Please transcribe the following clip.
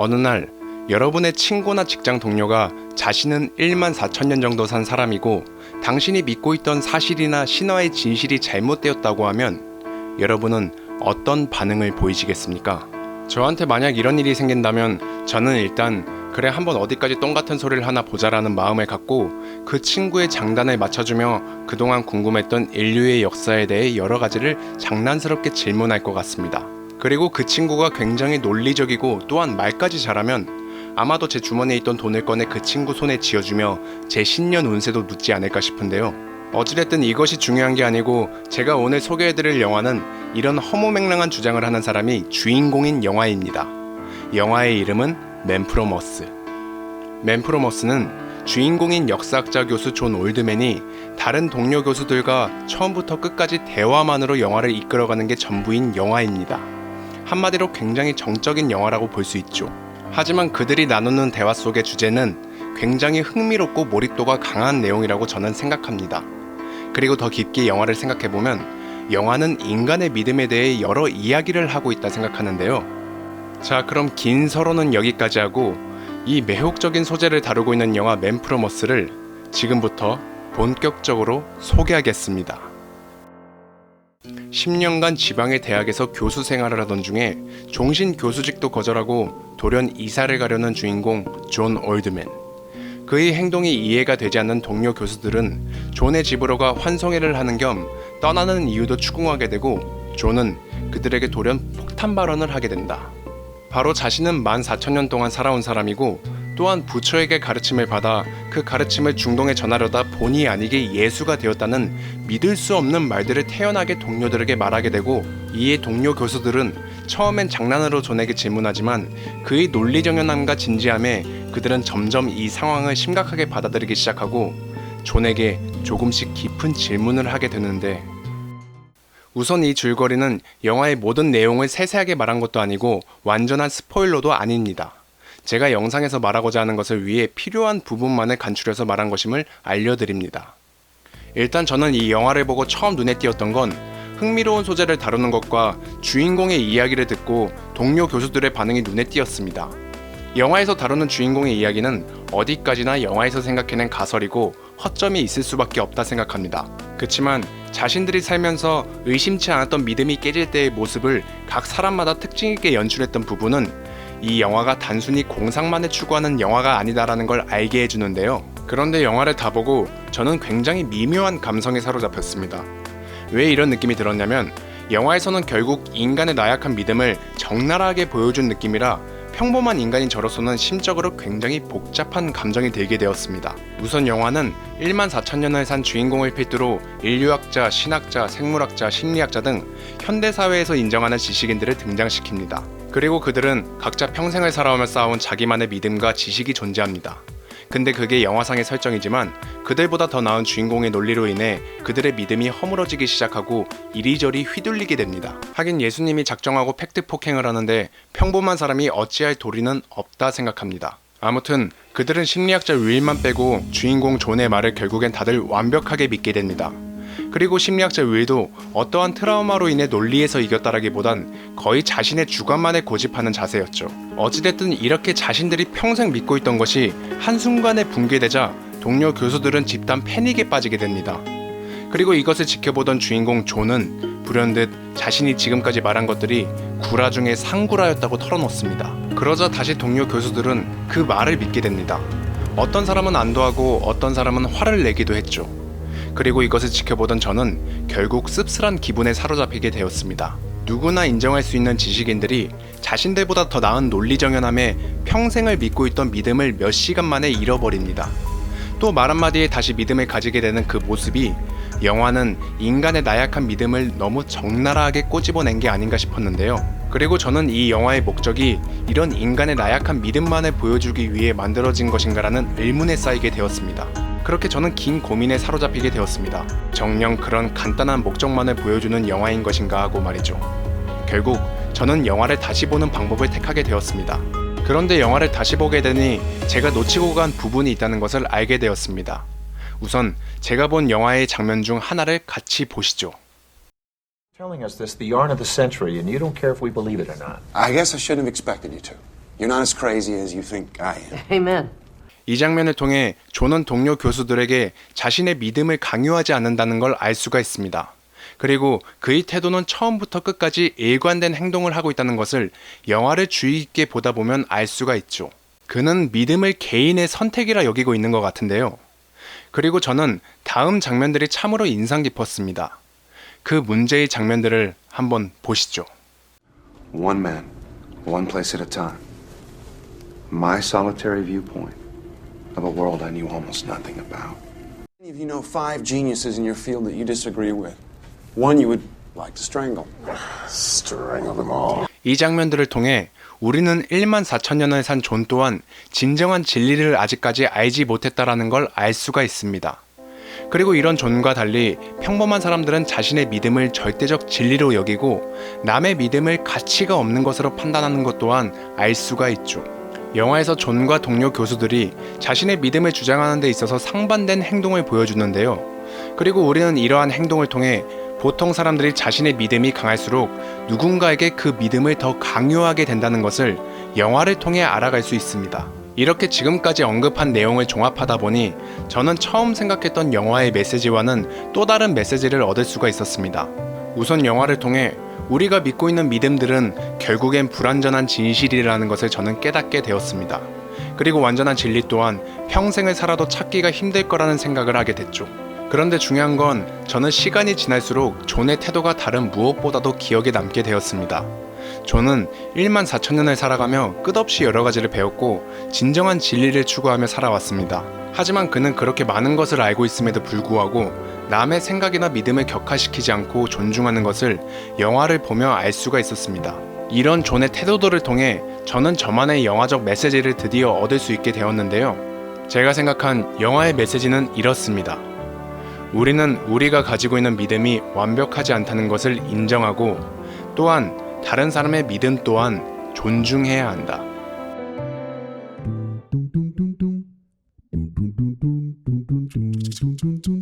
어느 날 여러분의 친구나 직장 동료가 자신은 14,000년 정도 산 사람이고 당신이 믿고 있던 사실이나 신화의 진실이 잘못되었다고 하면 여러분은 어떤 반응을 보이시겠습니까? 저한테 만약 이런 일이 생긴다면 저는 일단 그래 한번 어디까지 똥 같은 소리를 하나 보자라는 마음을 갖고 그 친구의 장단을 맞춰주며 그동안 궁금했던 인류의 역사에 대해 여러 가지를 장난스럽게 질문할 것 같습니다. 그리고 그 친구가 굉장히 논리적이고 또한 말까지 잘하면 아마도 제 주머니에 있던 돈을 꺼내 그 친구 손에 쥐어주며 제 신년 운세도 묻지 않을까 싶은데요. 어찌됐든 이것이 중요한 게 아니고 제가 오늘 소개해드릴 영화는 이런 허무맹랑한 주장을 하는 사람이 주인공인 영화입니다. 영화의 이름은 맨 프롬 어스. 맨 프롬 어스는 주인공인 역사학자 교수 존 올드맨이 다른 동료 교수들과 처음부터 끝까지 대화만으로 영화를 이끌어가는 게 전부인 영화입니다. 한마디로 굉장히 정적인 영화라고 볼 수 있죠. 하지만 그들이 나누는 대화 속의 주제는 굉장히 흥미롭고 몰입도가 강한 내용이라고 저는 생각합니다. 그리고 더 깊게 영화를 생각해보면 영화는 인간의 믿음에 대해 여러 이야기를 하고 있다 생각하는데요. 자, 그럼 긴 서론은 여기까지 하고 이 매혹적인 소재를 다루고 있는 영화 맨 프롬 어스를 지금부터 본격적으로 소개하겠습니다. 10년간 지방의 대학에서 교수 생활을 하던 중에 종신 교수직도 거절하고 돌연 이사를 가려는 주인공 존 올드맨. 그의 행동이 이해가 되지 않는 동료 교수들은 존의 집으로 가 환송회를 하는 겸 떠나는 이유도 추궁하게 되고 존은 그들에게 돌연 폭탄 발언을 하게 된다. 바로 자신은 14,000년 동안 살아온 사람이고 또한 부처에게 가르침을 받아 그 가르침을 중동에 전하려다 본의 아니게 예수가 되었다는 믿을 수 없는 말들을 태연하게 동료들에게 말하게 되고 이에 동료 교수들은 처음엔 장난으로 존에게 질문하지만 그의 논리정연함과 진지함에 그들은 점점 이 상황을 심각하게 받아들이기 시작하고 존에게 조금씩 깊은 질문을 하게 되는데 우선 이 줄거리는 영화의 모든 내용을 세세하게 말한 것도 아니고 완전한 스포일러도 아닙니다. 제가 영상에서 말하고자 하는 것을 위해 필요한 부분만을 간추려서 말한 것임을 알려드립니다. 일단 저는 이 영화를 보고 처음 눈에 띄었던 건 흥미로운 소재를 다루는 것과 주인공의 이야기를 듣고 동료 교수들의 반응이 눈에 띄었습니다. 영화에서 다루는 주인공의 이야기는 어디까지나 영화에서 생각해낸 가설이고 허점이 있을 수밖에 없다 생각합니다. 그치만 자신들이 살면서 의심치 않았던 믿음이 깨질 때의 모습을 각 사람마다 특징 있게 연출했던 부분은 이 영화가 단순히 공상만을 추구하는 영화가 아니다라는 걸 알게 해주는데요. 그런데 영화를 다 보고 저는 굉장히 미묘한 감성에 사로잡혔습니다. 왜 이런 느낌이 들었냐면 영화에서는 결국 인간의 나약한 믿음을 적나라하게 보여준 느낌이라 평범한 인간인 저로서는 심적으로 굉장히 복잡한 감정이 들게 되었습니다. 우선 영화는 14,000년을 산 주인공을 필두로 인류학자, 신학자, 생물학자, 심리학자 등 현대사회에서 인정하는 지식인들을 등장시킵니다. 그리고 그들은 각자 평생을 살아오며 쌓아온 자기만의 믿음과 지식이 존재합니다. 근데 그게 영화상의 설정이지만 그들보다 더 나은 주인공의 논리로 인해 그들의 믿음이 허물어지기 시작하고 이리저리 휘둘리게 됩니다. 하긴 예수님이 작정하고 팩트 폭행을 하는데 평범한 사람이 어찌할 도리는 없다 생각합니다. 아무튼 그들은 심리학자 윌만 빼고 주인공 존의 말을 결국엔 다들 완벽하게 믿게 됩니다. 그리고 심리학자 윌도 어떠한 트라우마로 인해 논리에서 이겼다라기보단 거의 자신의 주관만을 고집하는 자세였죠. 어찌됐든 이렇게 자신들이 평생 믿고 있던 것이 한순간에 붕괴되자 동료 교수들은 집단 패닉에 빠지게 됩니다. 그리고 이것을 지켜보던 주인공 존은 불현듯 자신이 지금까지 말한 것들이 구라 중에 상구라였다고 털어놓습니다. 그러자 다시 동료 교수들은 그 말을 믿게 됩니다. 어떤 사람은 안도하고 어떤 사람은 화를 내기도 했죠. 그리고 이것을 지켜보던 저는 결국 씁쓸한 기분에 사로잡히게 되었습니다. 누구나 인정할 수 있는 지식인들이 자신들보다 더 나은 논리정연함에 평생을 믿고 있던 믿음을 몇 시간 만에 잃어버립니다. 또 말 한마디에 다시 믿음을 가지게 되는 그 모습이 영화는 인간의 나약한 믿음을 너무 적나라하게 꼬집어낸 게 아닌가 싶었는데요. 그리고 저는 이 영화의 목적이 이런 인간의 나약한 믿음만을 보여주기 위해 만들어진 것인가라는 의문에 쌓이게 되었습니다. 그렇게 저는 긴 고민에 사로잡히게 되었습니다. 정녕 그런 간단한 목적만을 보여주는 영화인 것인가 하고 말이죠. 결국 저는 영화를 다시 보는 방법을 택하게 되었습니다. 그런데 영화를 다시 보게 되니 제가 놓치고 간 부분이 있다는 것을 알게 되었습니다. 우선 제가 본 영화의 장면 중 하나를 같이 보시죠. Telling us this the yarn of the century, and you don't care if we believe it or not. I guess I shouldn't have expected you to. You're not as crazy as you think I am. Amen. 이 장면을 통해 존은 동료 교수들에게 자신의 믿음을 강요하지 않는다는 걸 알 수가 있습니다. 그리고 그의 태도는 처음부터 끝까지 일관된 행동을 하고 있다는 것을 영화를 주의 깊게 보다 보면 알 수가 있죠. 그는 믿음을 개인의 선택이라 여기고 있는 것 같은데요. 그리고 저는 다음 장면들이 참으로 인상 깊었습니다. 그 문제의 장면들을 한번 보시죠. One man, one place at a time. My solitary viewpoint of a world I knew almost nothing about. Many of you know 5 geniuses in your field that you disagree with. One you would like to strangle. Strangle them all. 이 장면들을 통해 우리는 1만 4천 년을 산 존 또한 진정한 진리를 아직까지 알지 못했다라는 걸 알 수가 있습니다. 그리고 이런 존과 달리 평범한 사람들은 자신의 믿음을 절대적 진리로 여기고 남의 믿음을 가치가 없는 것으로 판단하는 것 또한 알 수가 있죠. 영화에서 존과 동료 교수들이 자신의 믿음을 주장하는 데 있어서 상반된 행동을 보여주는데요. 그리고 우리는 이러한 행동을 통해 보통 사람들이 자신의 믿음이 강할수록 누군가에게 그 믿음을 더 강요하게 된다는 것을 영화를 통해 알아갈 수 있습니다. 이렇게 지금까지 언급한 내용을 종합하다 보니 저는 처음 생각했던 영화의 메시지와는 또 다른 메시지를 얻을 수가 있었습니다. 우선 영화를 통해 우리가 믿고 있는 믿음들은 결국엔 불완전한 진실이라는 것을 저는 깨닫게 되었습니다. 그리고 완전한 진리 또한 평생을 살아도 찾기가 힘들 거라는 생각을 하게 됐죠. 그런데 중요한 건 저는 시간이 지날수록 존의 태도가 다른 무엇보다도 기억에 남게 되었습니다. 존은 1만 4천 년을 살아가며 끝없이 여러 가지를 배웠고 진정한 진리를 추구하며 살아왔습니다. 하지만 그는 그렇게 많은 것을 알고 있음에도 불구하고 남의 생각이나 믿음을 격하시키지 않고 존중하는 것을 영화를 보며 알 수가 있었습니다. 이런 존의 태도들을 통해 저는 저만의 영화적 메시지를 드디어 얻을 수 있게 되었는데요. 제가 생각한 영화의 메시지는 이렇습니다. 우리는 우리가 가지고 있는 믿음이 완벽하지 않다는 것을 인정하고 또한 다른 사람의 믿음 또한 존중해야 한다. Dum dum dum dum dum dum dum dum dum dum dum dum dum